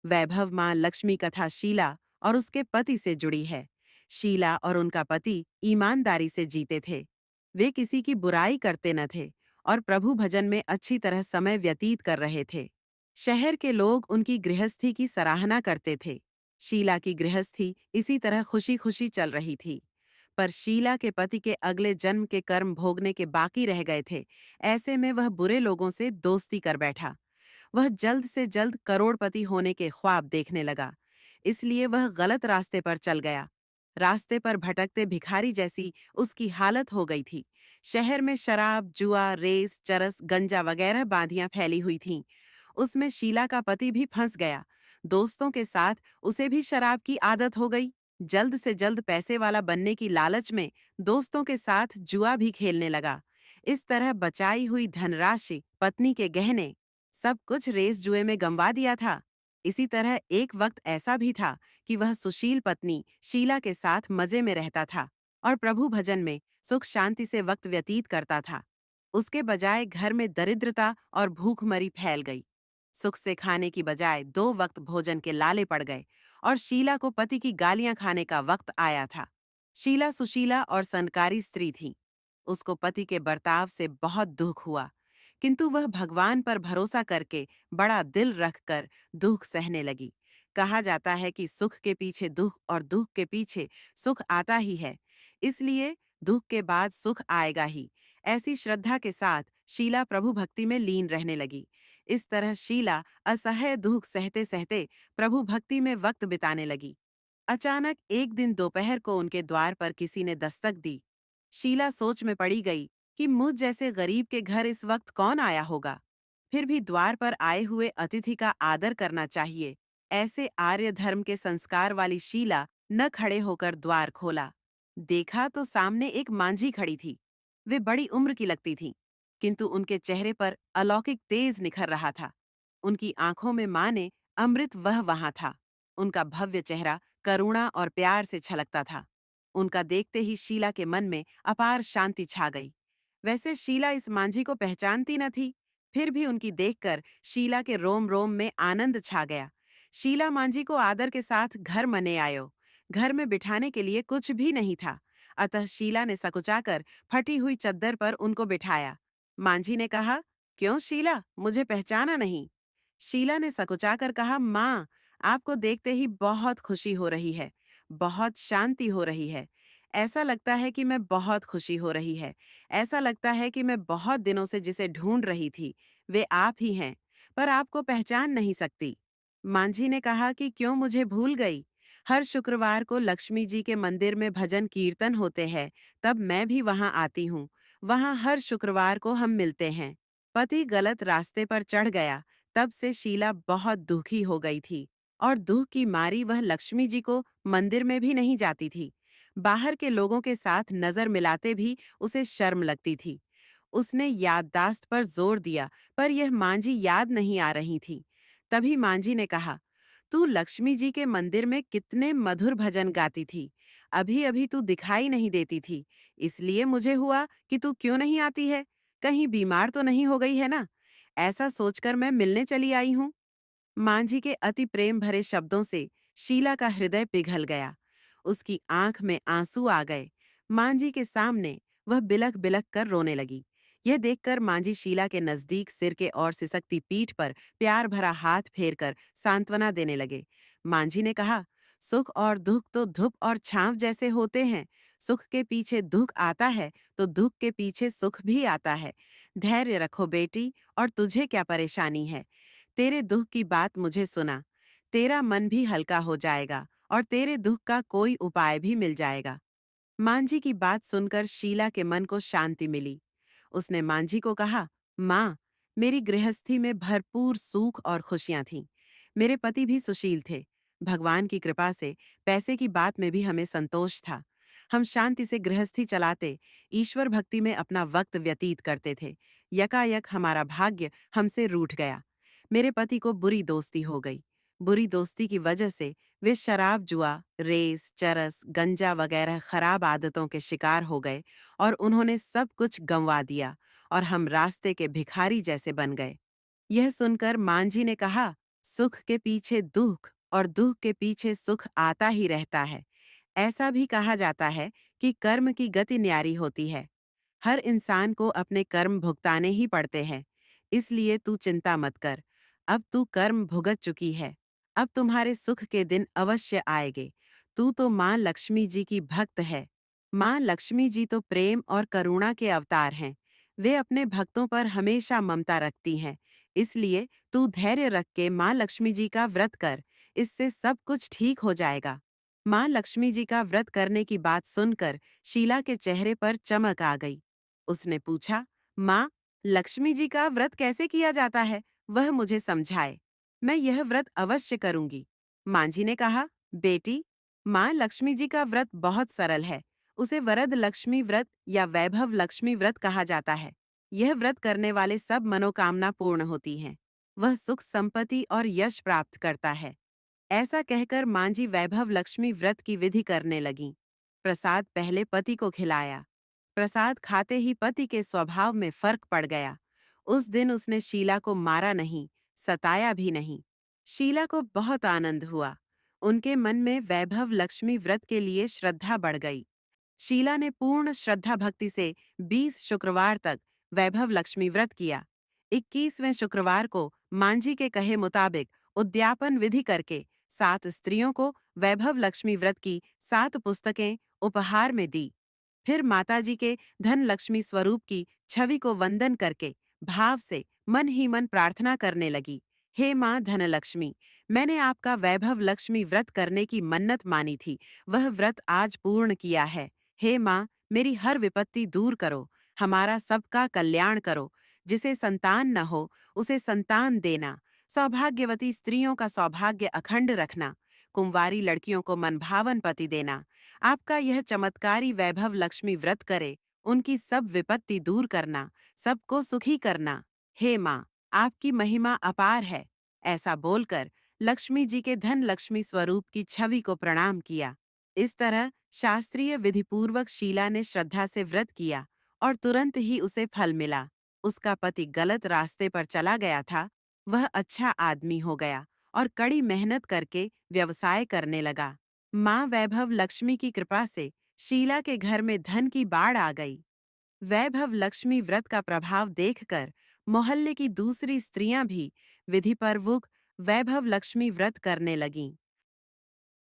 वैभव माँ लक्ष्मी कथा शीला और उसके पति से जुड़ी है। शीला और उनका पति ईमानदारी से जीते थे। वे किसी की बुराई करते न थे और प्रभु भजन में अच्छी तरह समय व्यतीत कर रहे थे। शहर के लोग उनकी गृहस्थी की सराहना करते थे। शीला की गृहस्थी इसी तरह खुशी खुशी चल रही थी। पर शीला के पति के अगले जन्म के कर्म भोगने के बाकी रह गए थे। ऐसे में वह बुरे लोगों से दोस्ती कर बैठा। वह जल्द से जल्द करोड़पति होने के ख्वाब देखने लगा। इसलिए वह गलत रास्ते पर चल गया। रास्ते पर भटकते भिखारी जैसी उसकी हालत हो गई थी। शहर में शराब, जुआ, रेस, चरस, गंजा वगैरह बाधियां फैली हुई थीं। उसमें शीला का पति भी फंस गया। दोस्तों के साथ उसे भी शराब की आदत हो गई। जल्द से जल्द पैसे वाला बनने की लालच में दोस्तों के साथ जुआ भी खेलने लगा। इस तरह बचाई हुई धनराशि, पत्नी के गहने, सब कुछ रेस जुए में गंवा दिया था। इसी तरह एक वक्त ऐसा भी था कि वह सुशील पत्नी शीला के साथ मजे में रहता था और प्रभु भजन में सुख शांति से वक्त व्यतीत करता था। उसके बजाय घर में दरिद्रता और भूखमरी फैल गई। सुख से खाने की बजाय 2 वक्त भोजन के लाले पड़ गए और शीला को पति की गालियां खाने का वक्त आया था। शीला सुशीला और संस्कारी स्त्री थी। उसको पति के बर्ताव से बहुत दुख हुआ, किंतु वह भगवान पर भरोसा करके बड़ा दिल रखकर दुख सहने लगी। कहा जाता है कि सुख के पीछे दुख और दुख के पीछे सुख आता ही है, इसलिए दुख के बाद सुख आएगा ही। ऐसी श्रद्धा के साथ शीला प्रभु भक्ति में लीन रहने लगी। इस तरह शीला असह्य दुख सहते सहते प्रभु भक्ति में वक्त बिताने लगी। अचानक एक दिन दोपहर को उनके द्वार पर किसी ने दस्तक दी। शीला सोच में पड़ी गई कि मुझ जैसे गरीब के घर इस वक्त कौन आया होगा। फिर भी द्वार पर आए हुए अतिथि का आदर करना चाहिए। ऐसे आर्य धर्म के संस्कार वाली शीला न खड़े होकर द्वार खोला। देखा तो सामने एक मांझी खड़ी थी। वे बड़ी उम्र की लगती थीं, किंतु उनके चेहरे पर अलौकिक तेज निखर रहा था। उनकी आंखों में माने अमृत वह वहां था। उनका भव्य चेहरा करुणा और प्यार से छलकता था। उनका देखते ही शीला के मन में अपार शांति छा गई। वैसे शीला इस मांझी को पहचानती न थी, फिर भी उनकी देखकर शीला के रोम रोम में आनंद छा गया। शीला मांझी को आदर के साथ घर मने आयो। घर में बिठाने के लिए कुछ भी नहीं था, अतः शीला ने सकुचाकर फटी हुई चद्दर पर उनको बिठाया। मांझी ने कहा, क्यों शीला, मुझे पहचाना नहीं? शीला ने सकुचाकर कहा, माँ, आपको देखते ही बहुत खुशी हो रही है, बहुत शांति हो रही है। ऐसा लगता है कि मैं बहुत खुशी हो रही है। ऐसा लगता है कि मैं बहुत दिनों से जिसे ढूंढ रही थी, वे आप ही हैं, पर आपको पहचान नहीं सकती। मांझी ने कहा कि क्यों मुझे भूल गई? हर शुक्रवार को लक्ष्मी जी के मंदिर में भजन कीर्तन होते हैं, तब मैं भी वहां आती हूँ। वहां हर शुक्रवार को हम मिलते हैं। पति गलत रास्ते पर चढ़ गया, तब से शीला बहुत दुखी हो गई थी और दुख की मारी वह लक्ष्मी जी को मंदिर में भी नहीं जाती थी। बाहर के लोगों के साथ नजर मिलाते भी उसे शर्म लगती थी। उसने याददाश्त पर जोर दिया, पर यह मांझी याद नहीं आ रही थी। तभी मांझी ने कहा, तू लक्ष्मी जी के मंदिर में कितने मधुर भजन गाती थी। अभी अभी तू दिखाई नहीं देती थी, इसलिए मुझे हुआ कि तू क्यों नहीं आती है। कहीं बीमार तो नहीं हो गई है ना? ऐसा सोचकर मैं मिलने चली आई हूँ। मांझी के अति प्रेम भरे शब्दों से शीला का हृदय पिघल गया। उसकी आंख में आंसू आ गए। मांझी के सामने वह बिलख बिलख कर रोने लगी। यह देखकर मांझी शीला के नजदीक सिर के और सिसकती पीठ पर प्यार भरा हाथ फेरकर सांत्वना देने लगे। मांझी ने कहा, सुख और दुख तो धूप और छांव जैसे होते हैं। सुख के पीछे दुख आता है तो दुख के पीछे सुख भी आता है। धैर्य रखो बेटी, और तुझे क्या परेशानी है? तेरे दुख की बात मुझे सुना, तेरा मन भी हल्का हो जाएगा और तेरे दुख का कोई उपाय भी मिल जाएगा। मांझी की बात सुनकर शीला के मन को शांति मिली। उसने मांझी को कहा, माँ, मेरी गृहस्थी में भरपूर सुख और खुशियां थीं। मेरे पति भी सुशील थे। भगवान की कृपा से पैसे की बात में भी हमें संतोष था। हम शांति से गृहस्थी चलाते, ईश्वर भक्ति में अपना वक्त व्यतीत करते थे। यकायक हमारा भाग्य हमसे रूठ गया। मेरे पति को बुरी दोस्ती हो गई। बुरी दोस्ती की वजह से वे शराब, जुआ, रेस, चरस, गंजा वगैरह खराब आदतों के शिकार हो गए और उन्होंने सब कुछ गंवा दिया और हम रास्ते के भिखारी जैसे बन गए। यह सुनकर मांझी ने कहा, सुख के पीछे दुख और दुख के पीछे सुख आता ही रहता है। ऐसा भी कहा जाता है कि कर्म की गति न्यारी होती है। हर इंसान को अपने कर्म भुगताने ही पड़ते हैं। इसलिए तू चिंता मत कर। अब तू कर्म भुगत चुकी है। अब तुम्हारे सुख के दिन अवश्य आएंगे। तू तो माँ लक्ष्मी जी की भक्त है। माँ लक्ष्मी जी तो प्रेम और करुणा के अवतार हैं। वे अपने भक्तों पर हमेशा ममता रखती हैं। इसलिए तू धैर्य रख के माँ लक्ष्मी जी का व्रत कर। इससे सब कुछ ठीक हो जाएगा। माँ लक्ष्मी जी का व्रत करने की बात सुनकर शीला के चेहरे पर चमक आ गई। उसने पूछा, माँ, लक्ष्मी जी का व्रत कैसे किया जाता है? वह मुझे समझाए। मैं यह व्रत अवश्य करूंगी। मांझी ने कहा, बेटी, माँ लक्ष्मी जी का व्रत बहुत सरल है। उसे वरद लक्ष्मी व्रत या वैभव लक्ष्मी व्रत कहा जाता है। यह व्रत करने वाले सब मनोकामना पूर्ण होती हैं। वह सुख संपत्ति और यश प्राप्त करता है। ऐसा कहकर मांझी वैभव लक्ष्मी व्रत की विधि करने लगी। प्रसाद पहले पति को खिलाया। प्रसाद खाते ही पति के स्वभाव में फर्क पड़ गया। उस दिन उसने शीला को मारा नहीं, सताया भी नहीं। शीला को बहुत आनंद हुआ। उनके मन में वैभव लक्ष्मी व्रत के लिए श्रद्धा बढ़ गई। शीला ने पूर्ण श्रद्धा भक्ति से 20 शुक्रवार तक वैभव लक्ष्मी व्रत किया। 21वें शुक्रवार को मांझी के कहे मुताबिक उद्यापन विधि करके 7 स्त्रियों को वैभव लक्ष्मी व्रत की 7 पुस्तकें उपहार में दी। फिर माताजी के धन लक्ष्मी स्वरूप की छवि को वंदन करके भाव से मन ही मन प्रार्थना करने लगी। हे माँ धनलक्ष्मी, मैंने आपका वैभव लक्ष्मी व्रत करने की मन्नत मानी थी। वह व्रत आज पूर्ण किया है। हे माँ, मेरी हर विपत्ति दूर करो। हमारा सबका कल्याण करो। जिसे संतान न हो, उसे संतान देना। सौभाग्यवती स्त्रियों का सौभाग्य अखंड रखना। कुंवारी लड़कियों को मनभावन पति देना। आपका यह चमत्कारी वैभव लक्ष्मी व्रत करे, उनकी सब विपत्ति दूर करना, सबको सुखी करना। हे माँ, आपकी महिमा अपार है। ऐसा बोलकर लक्ष्मी जी के धन लक्ष्मी स्वरूप की छवि को प्रणाम किया। इस तरह शास्त्रीय विधिपूर्वक शीला ने श्रद्धा से व्रत किया और तुरंत ही उसे फल मिला। उसका पति गलत रास्ते पर चला गया था, वह अच्छा आदमी हो गया और कड़ी मेहनत करके व्यवसाय करने लगा। माँ वैभव लक्ष्मी की कृपा से शीला के घर में धन की बाढ़ आ गई। वैभव लक्ष्मी व्रत का प्रभाव देखकर मोहल्ले की दूसरी स्त्रियां भी विधिपूर्वक वैभव लक्ष्मी व्रत करने लगीं।